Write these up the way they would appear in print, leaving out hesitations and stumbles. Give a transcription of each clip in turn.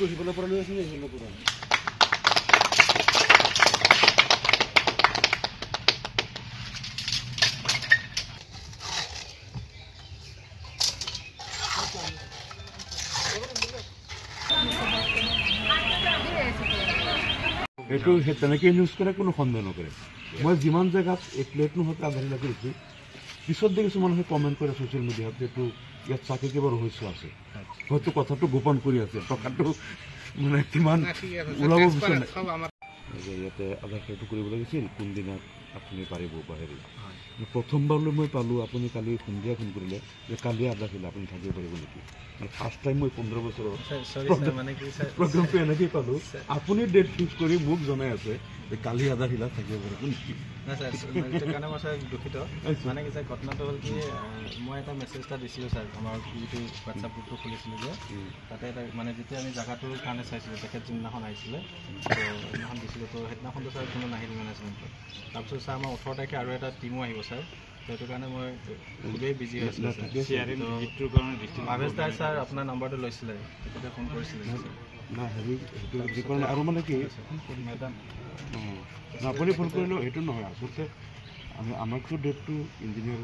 ডেটটো সিফালৰ পৰা লৈ আছে নে সিফালৰ পৰা এইটো তেনেকৈ ইউজ কৰে কোনো সন্দেহ নকৰে মই যিমান জেগাত এই প্লেট নোহোৱাকৈ আধাৰিলা কৰিছোঁ পিছত দেখিছোঁ মানুহে কমেণ্ট কৰে ছ'চিয়েল মিডিয়াত যে এইটো ইয়াত চাগে কিবা ৰহস্য আছে হয়তো কথাটো গোপন কৰি আছে টকাটো মানে কিমান ওলাব বিচাৰে ইয়াতে আধাৰ কাৰ্ডটো কৰিব লাগিছিল কোনদিনা আপুনি পাৰিব বা হেৰি প্ৰথমবাৰলৈ মই পালোঁ আপুনি কালি সন্ধিয়া ফোন কৰিলে যে কালি আধাৰ কাৰ্ড আপুনি থাকিব পাৰিব নেকি মানে ফাৰ্ষ্ট টাইম মই 15 বছৰৰ প্ৰগ্ৰামটো এনেকৈ পালোঁ আপুনি ডেট ফিক্স কৰি মোক জনাই আছে যে কালি আধাৰ কাৰ্ড থাকিব পাৰিব নেকি না স্যাৰ এইটো কাৰণে মই স্যার দুখিত মানে কি স্যার ঘটনাটো হ'ল কি মই এটা মেছেজ এটা দিছিলোঁ স্যার আমাৰ যিটো হোৱাটছআপ গ্ৰুপটো খুলিছিলোঁ যে তাতে এটা মানে যেতিয়া আমি জাগাটোৰ কাৰণে চাইছিলোঁ তেখেত যোনদিনাখন আহিছিলে তো সেইদিনাখন দিছিলোঁ তো সেইদিনাখনতো স্যাৰ কোনো নাহিল মেনেজমেণ্টত তাৰপিছত স্যাৰ আমাৰ 18 তাৰিখে আৰু এটা টিমো আহিব স্যাৰ সেইটো কাৰণে মই খুবেই বিজি হৈ আছিলোঁ আবেশ দাই স্যাৰ আপোনাৰ নম্বৰটো লৈছিলে তেখেতে ফোন কৰিছিলে না হেৰি সেইটো আৰু মানে কি মেডাম আপুনি ফোন কৰিলেও সেইটো নহয় আচলতে আমাকতো ডেটটো ইঞ্জিনিয়াৰ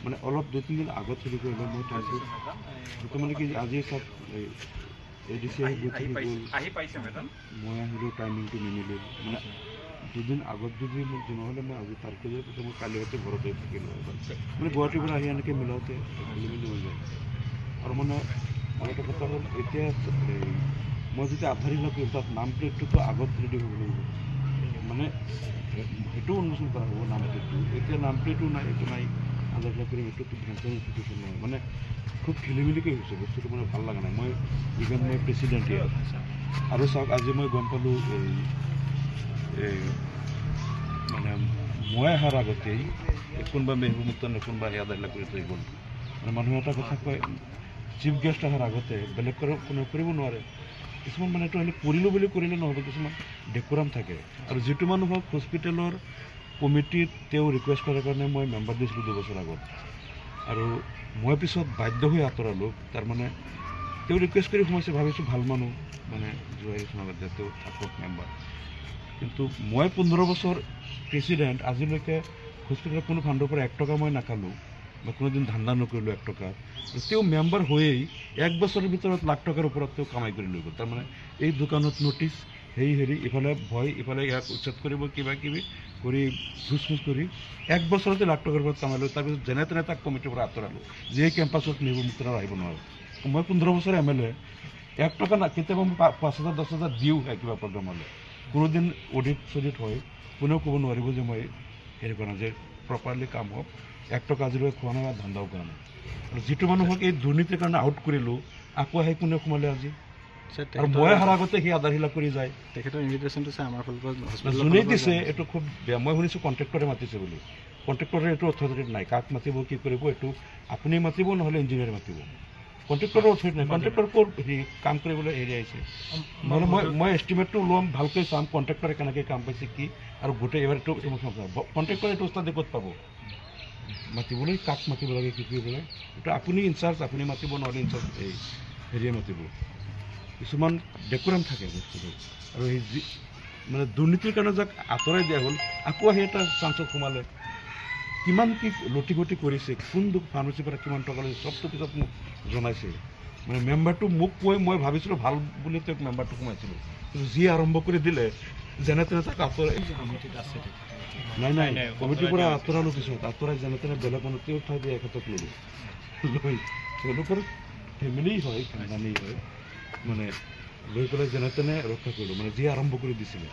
মানে অলপ 2-3 দিন আগত চলি কৰিলে মই চাইছোঁ সেইটো মানে কি আজি চব এ ডি চি মই আহিলোঁ টাইমিংটো নিমিলিল মানে 2 দিন আগত যদি মোক জনালে মই আজি তাৰিখে যে মই কালি হয়তো ঘৰতে থাকিলোঁ মানে গুৱাহাটীৰ পৰা আহি এনেকৈ মিলাওঁতে খেলি মেলি হৈ যায় আৰু মানে আৰু এটা কথা হ'ল এতিয়া মই যেতিয়া আধাৰিলা কৰিম তাত নাম প্লেটটোতো আগত ৰেডি হ'ব লাগিব মানে সেইটো উন্মোচন কৰা হ'ব নাম প্লেটটো এতিয়া নাম প্লেটো নাই একো নাই আধাৰিলা কৰিম এইটোতো ভেঞ্চাৰ ইনষ্টিটিউশ্যন নহয় মানে খুব খেলি মেলিকৈ হৈছে বস্তুটো মানে ভাল লগা নাই মই ইভেন মই প্ৰেচিডেণ্ট ইয়াত আৰু চাওক আজি মই গম পালোঁ এই মানে মই অহাৰ আগতেই কোনোবা মেহবুবমুক্ত কোনোবা সেই আধাৰিলা কৰি থৈ গ'ল মানে মানুহে এটা কথা কয় চিফ গেষ্ট অহাৰ আগতে বেলেগ কোনো কৰিব নোৱাৰে কিছুমান মানে এইটো কৰিলোঁ বুলি কৰিলে নহ'ব কিছুমান ডেকোৰাম থাকে আৰু যিটো মানুহক হস্পিটেলৰ কমিটিত তেওঁ ৰিকুৱেষ্ট কৰাৰ কাৰণে মই মেম্বাৰ দিছিলোঁ 2 বছৰ আগত আৰু মই পিছত বাধ্য হৈ আঁতৰালোঁ তাৰমানে তেওঁ ৰিকুৱেষ্ট কৰি সোমাইছে ভাবিছোঁ ভাল মানুহ মানে যোৱাই সোমালে তেওঁ থাকক মেম্বাৰ কিন্তু মই 15 বছৰ প্ৰেচিডেণ্ট আজিলৈকে হস্পিটেলৰ কোনো ফাণ্ডৰ পৰা 1 টকা মই নাখালোঁ বা কোনোদিন ধান্দা নকৰিলোঁ 1 টকা তেওঁ মেম্বাৰ হৈয়েই 1 বছৰৰ ভিতৰত লাখ টকাৰ ওপৰত তেওঁ কামাই কৰি লৈ গ'ল তাৰমানে এই দোকানত নটিচ সেই হেৰি ইফালে ভয় ইফালে ইয়াক উচ্ছেদ কৰিব কিবা কিবি কৰি ঘুচমুচ কৰি 1 বছৰতে লাখ টকাৰ ওপৰত কামাই লৈ তাৰপিছত যেনে তেনে তাক কমিটিৰ পৰা আঁতৰালোঁ যে কেম্পাছত মেহবুবমুক্ত আহিব নোৱাৰে মই 15 বছৰ MLA 1 টকা না কেতিয়াবা মই 5,000 10,000 দিওঁ কিবা প্ৰগ্ৰামলৈ কোনোদিন অডিট হয় কোনেও ক'ব নোৱাৰিব যে মই হেৰি কৰা যে প্ৰপাৰলি কাম হওক 1 টকা আজিলৈকে খোৱা নাই ধান্দাও কৰা নাই আৰু যিটো মানুহক এই দুৰ্নীতিৰ কাৰণে আউট কৰিলোঁ আকৌ আহি কোনে সোমালে আজি আৰু মই অহাৰ আগতে সেই আধাৰিলা কৰি যায় তেখেতৰ ইনভিটেশ্যনটো চাই আমাৰ ফালৰ পৰা যোনেই দিছে এইটো খুব বেয়া মই শুনিছোঁ কণ্ট্ৰেক্টৰে মাতিছে বুলি কণ্ট্ৰেক্টৰে এইটো অথৰিটি নাই কাক মাতিব কি কৰিব এইটো আপুনি মাতিব নহ'লে ইঞ্জিনিয়াৰ মাতিব কণ্ট্ৰেক্টৰৰ অথৰিটি নাই কণ্ট্ৰেক্টৰ ক'ৰ হেৰি কাম কৰিবলৈ হেৰি আহিছে নহ'লে মই এষ্টিমেটটো ল'ম ভালকৈ চাম কণ্ট্ৰেক্টৰে কেনেকৈ কাম পাইছে কি আৰু গোটেই এবাৰ এইটো কণ্ট্ৰেক্টৰে এইটো উস্তাদি ক'ত পাব মাতিবলৈ কাক মাতিব লাগে কি কৰিব লাগে এইটো আপুনি ইনচাৰ্জ আপুনি মাতিব নহ'লে ইনচাৰ্জ এই হেৰিয়ে মাতিব কিছুমান ডেকোৰাম থাকে বস্তুটো আৰু সেই মানে দুৰ্নীতিৰ কাৰণে যাক আঁতৰাই দিয়া হ'ল আকৌ আহি এটা চান্সত সোমালে কিমান কি লটি ঘটি কৰিছে কোন ফাৰ্মাচীৰ পৰা কিমান টকা লৈছে চবটো পিছত মোক জনাইছে মানে মেম্বাৰটো মোক কৈ মই ভাবিছিলোঁ ভাল বুলি তেওঁক মেম্বাৰটো সোমাইছিলোঁ কিন্তু যি আৰম্ভ কৰি দিলে যেনে তেনে তাক আঁতৰাই নাই কমিটিৰ পৰা আঁতৰালোঁ পিছত আঁতৰাই যেনে তেনে বেলেগ মানুহ তেওঁ ঠাই দিয়ে এখেতক ল'লোঁ লৈ তেওঁলোকৰ ফেমিলি হয় খানদানী হয় মানে লৈ পেলাই যেনে তেনে ৰক্ষা কৰিলোঁ মানে যি আৰম্ভ কৰি দিছিলে